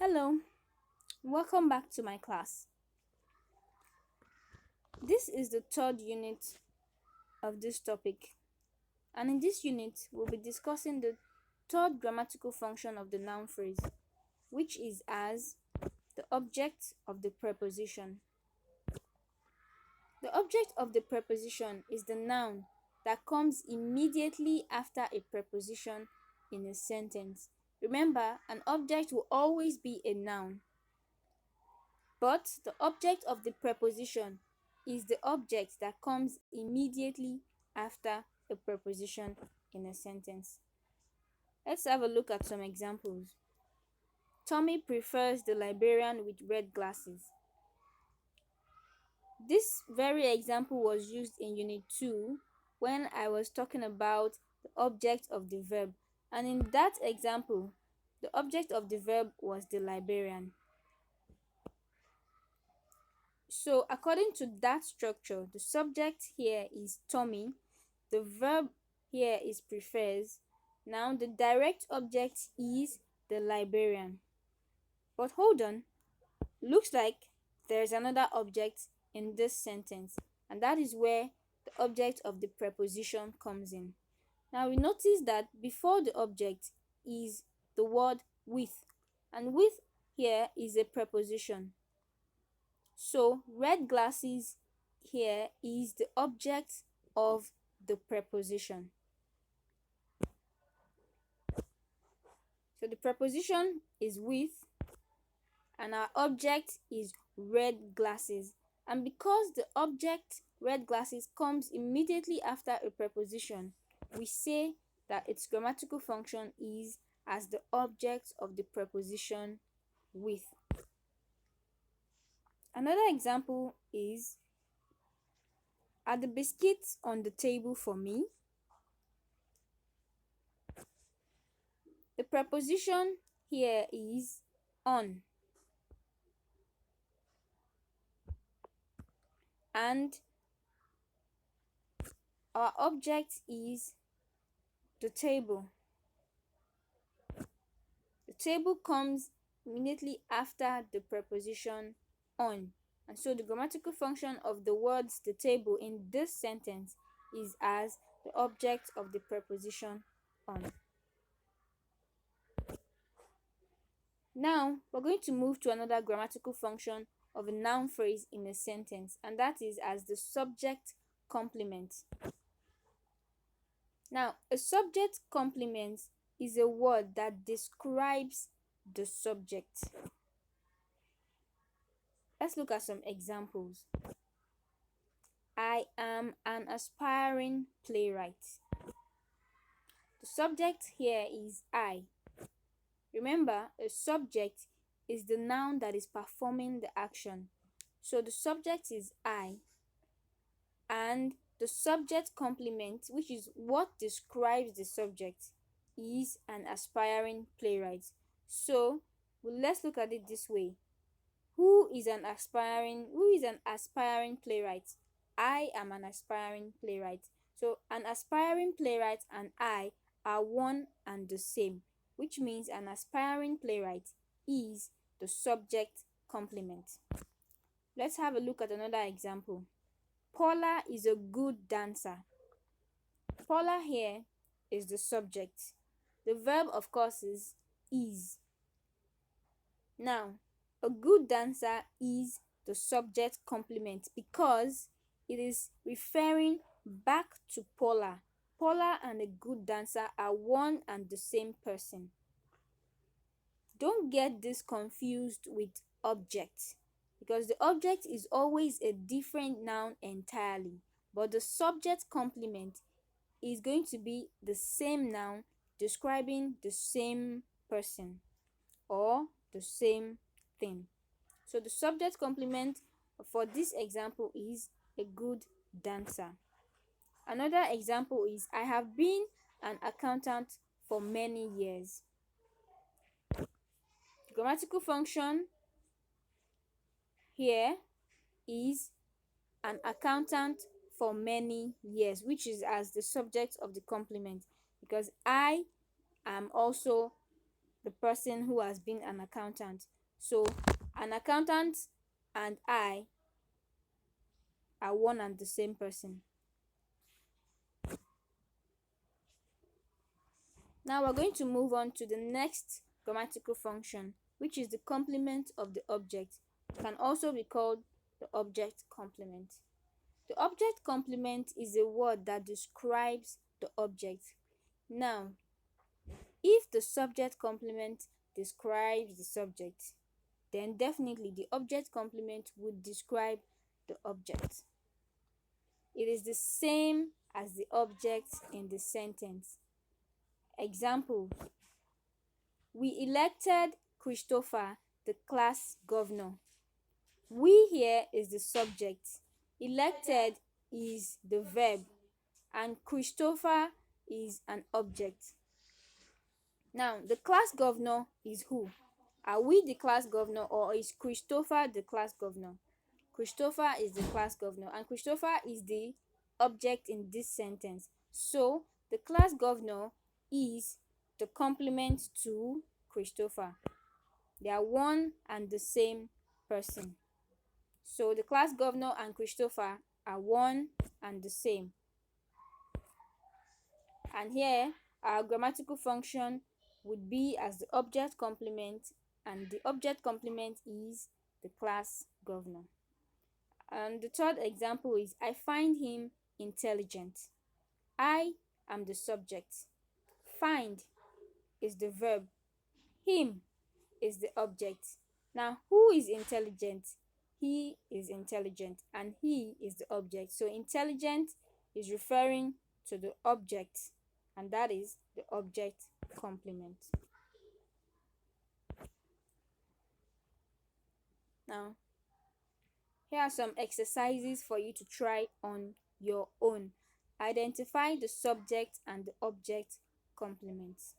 Hello, welcome back to my class. This is the third unit of this topic, and in this unit, we'll be discussing the third grammatical function of the noun phrase, which is as the object of the preposition. The object of the preposition is the noun that comes immediately after a preposition in a sentence. Remember, an object will always be a noun. But the object of the preposition is the object that comes immediately after a preposition in a sentence. Let's have a look at some examples. Tommy prefers the librarian with red glasses. This very example was used in Unit 2 when I was talking about the object of the verb. And in that example, the object of the verb was the librarian. So according to that structure, the subject here is Tommy, the verb here is prefers. Now the direct object is the librarian. But hold on, looks like there's another object in this sentence, and that is where the object of the preposition comes in. Now we notice that before the object is the word with, and with here is a preposition. So red glasses here is the object of the preposition. So the preposition is with and our object is red glasses. And because the object red glasses comes immediately after a preposition, we say that its grammatical function is as the object of the preposition with. Another example is, are the biscuits on the table for me? The preposition here is on, and our object is the table. The table comes immediately after the preposition on, and so the grammatical function of the words the table in this sentence is as the object of the preposition on. Now we're going to move to another grammatical function of a noun phrase in a sentence, and that is as the subject complement. Now, a subject complement is a word that describes the subject. Let's look at some examples. I am an aspiring playwright. The subject here is I. Remember, a subject is the noun that is performing the action. So the subject is I, and the subject complement, which is what describes the subject, is an aspiring playwright. So let's look at it this way. Who is an aspiring playwright? I am an aspiring playwright. So an aspiring playwright and I are one and the same, which means an aspiring playwright is the subject complement. Let's have a look at another example. Paula is a good dancer. Paula here is the subject. The verb, of course, is. Now, a good dancer is the subject complement because it is referring back to Paula. Paula and a good dancer are one and the same person. Don't get this confused with object, because the object is always a different noun entirely, but the subject complement is going to be the same noun describing the same person or the same thing. So the subject complement for this example is a good dancer. Another example is, I have been an accountant for many years. The grammatical function here is an accountant for many years, which is as the subject of the complement, because I am also the person who has been an accountant. So an accountant and I are one and the same person. Now we're going to move on to the next grammatical function, which is the complement of the object. It can also be called the object complement. The object complement is a word that describes the object. Now, if the subject complement describes the subject, then definitely the object complement would describe the object. It is the same as the object in the sentence. Example: we elected Christopher the class governor. We here is the subject, elected is the verb, and Christopher is an object. Now, the class governor is who? Are we the class governor, or is Christopher the class governor? Christopher is the class governor, and Christopher is the object in this sentence. So, the class governor is the complement to Christopher. They are one and the same person. So, the class governor and Christopher are one and the same. And here, our grammatical function would be as the object complement, and the object complement is the class governor. And the third example is I find him intelligent. I am the subject. Find is the verb. Him is the object. Now, who is intelligent? He is intelligent, and he is the object. So, intelligent is referring to the object, and that is the object complement. Now, here are some exercises for you to try on your own. Identify the subject and the object complements.